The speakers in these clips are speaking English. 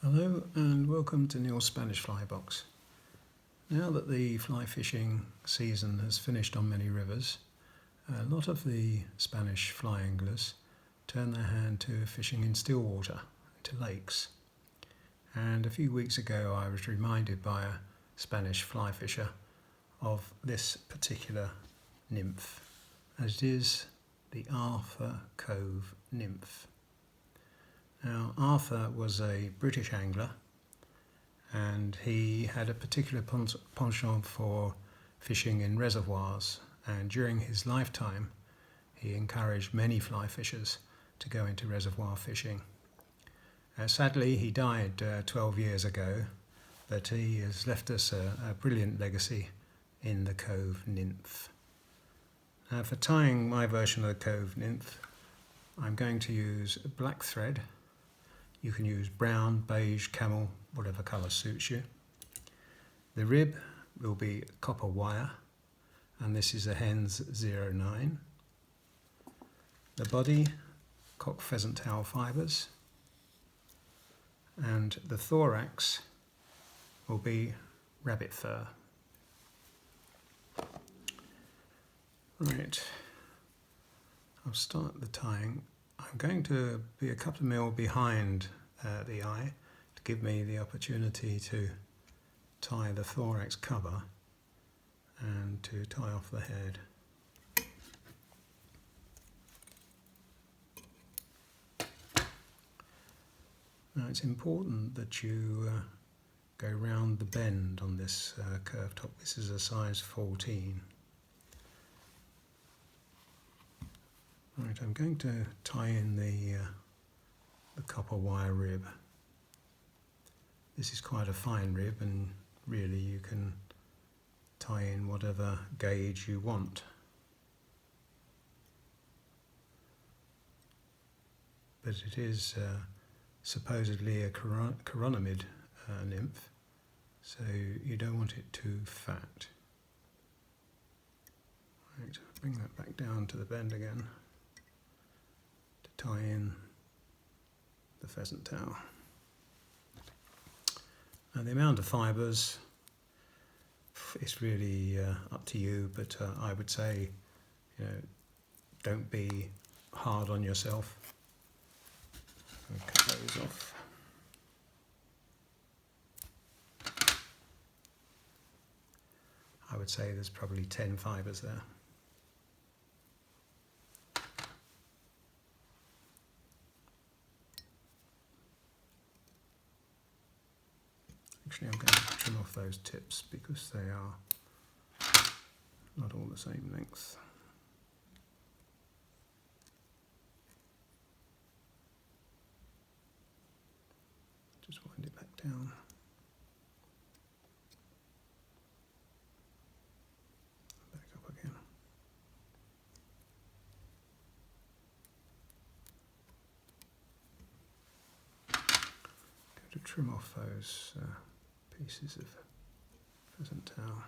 Hello and welcome to Neil's Spanish Fly Box. Now that the fly fishing season has finished on many rivers, a lot of the Spanish fly anglers turn their hand to fishing in still water, to lakes. And a few weeks ago I was reminded by a Spanish fly fisher of this particular nymph, as it is the Cove Nymph. Now, Arthur was a British angler and he had a particular penchant for fishing in reservoirs, and during his lifetime he encouraged many fly fishers to go into reservoir fishing. Sadly, he died 12 years ago, but he has left us a brilliant legacy in the Cove Nymph. Now, for tying my version of the Cove Nymph, I'm going to use black thread. You can use brown, beige, camel, whatever colour suits you. The rib will be copper wire, and this is a hen's 09. The body, cock pheasant tail fibres, and the thorax will be rabbit fur. Right, I'll start the tying. I'm going to be a couple of mil behind the eye to give me the opportunity to tie the thorax cover and to tie off the head. Now, it's important that you go round the bend on this curved top. This is a size 14. Right, I'm going to tie in the copper wire rib. This is quite a fine rib, and really you can tie in whatever gauge you want. But it is supposedly a chironomid nymph, so you don't want it too fat. Right, bring that back down to the bend again. Tie in the pheasant tail. Now, the amount of fibres is really up to you, but I would say, don't be hard on yourself. I'll cut those off. I would say there's probably 10 fibres there. Actually, I'm going to trim off those tips because they are not all the same length. Just wind it back down. Back up again. Go to trim off those pieces of pheasant tail,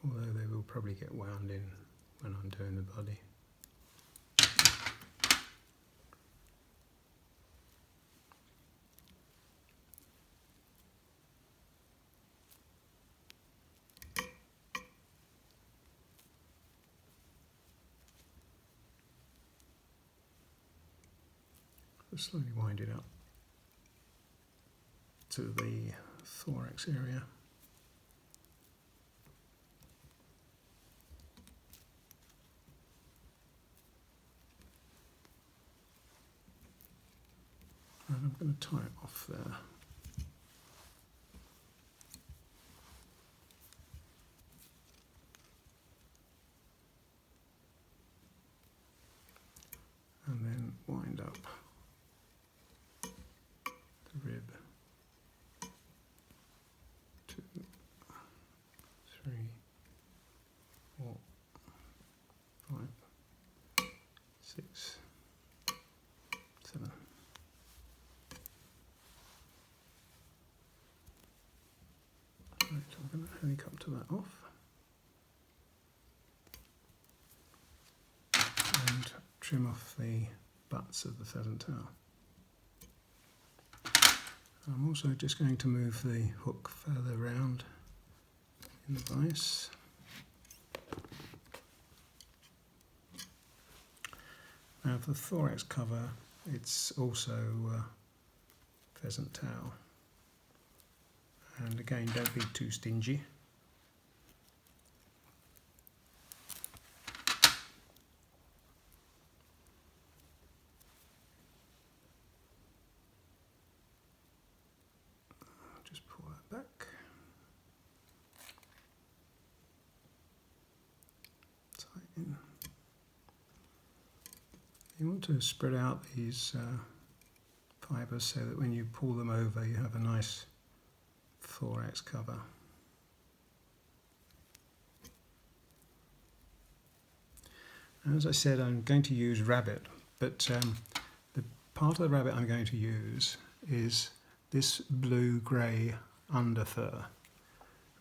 although they will probably get wound in when I'm doing the body. Just slowly wind it up to the thorax area. And I'm going to tie it off there. And then wind up the rib. 2, 3, 4, 5, 6, 7. Right, I'm going to helicopter that off and trim off the butts of the pheasant tail. I'm also just going to move the hook further round in the vise. Now for the thorax cover, it's also pheasant tail. And again, don't be too stingy. Just pull that back. Tighten. You want to spread out these fibres so that when you pull them over you have a nice thorax cover. And as I said, I'm going to use rabbit, but the part of the rabbit I'm going to use is this blue-grey underfur.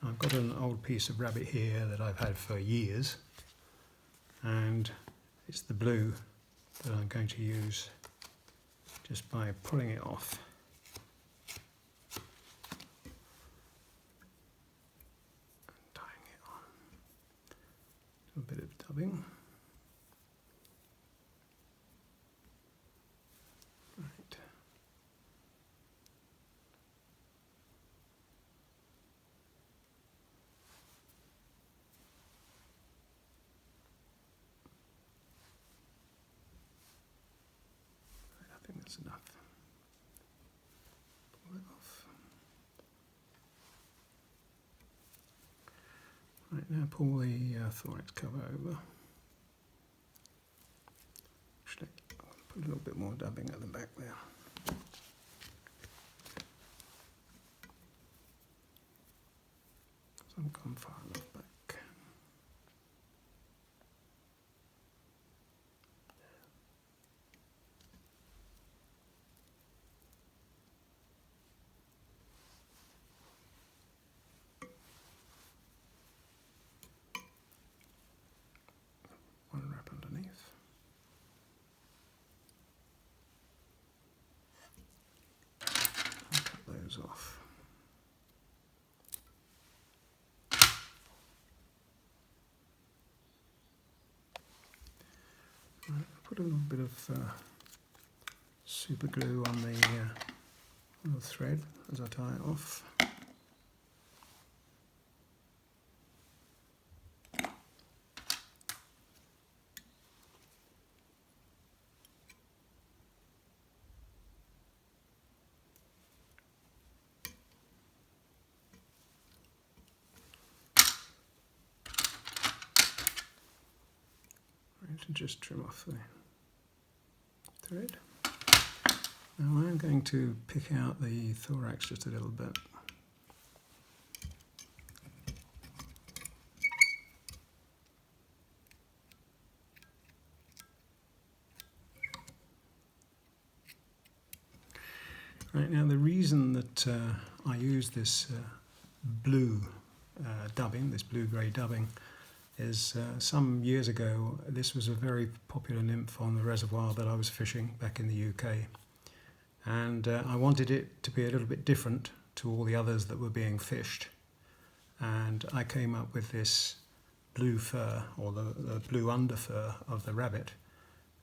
I've got an old piece of rabbit here that I've had for years, and it's the blue that I'm going to use just by pulling it off. And tying it on. Do a bit of dubbing. Right. I think that's enough. Pull it off. Right, now pull the thorax cover over. Actually, I'm going to put a little bit more dubbing at the back there. So I'm gone far enough back. One wrap underneath. I'll cut those off. Right, I'll put a little bit of super glue on the thread as I tie it off. To just trim off the thread. Now I'm going to pick out the thorax just a little bit. Right, now the reason that I use this blue dubbing, this blue-grey dubbing, is some years ago this was a very popular nymph on the reservoir that I was fishing back in the UK, and I wanted it to be a little bit different to all the others that were being fished, and I came up with this blue fur, or the blue underfur of the rabbit,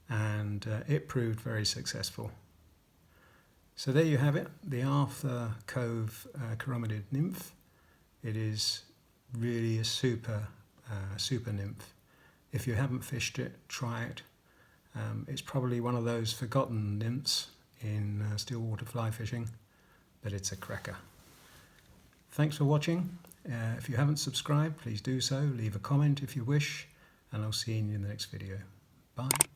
and it proved very successful. So there you have it, the Arthur Cove Chiromelid nymph. It is really a super nymph. If you haven't fished it, try it. It's probably one of those forgotten nymphs in still water fly fishing, but it's a cracker. Thanks for watching. If you haven't subscribed, please do so. Leave a comment if you wish, and I'll see you in the next video. Bye.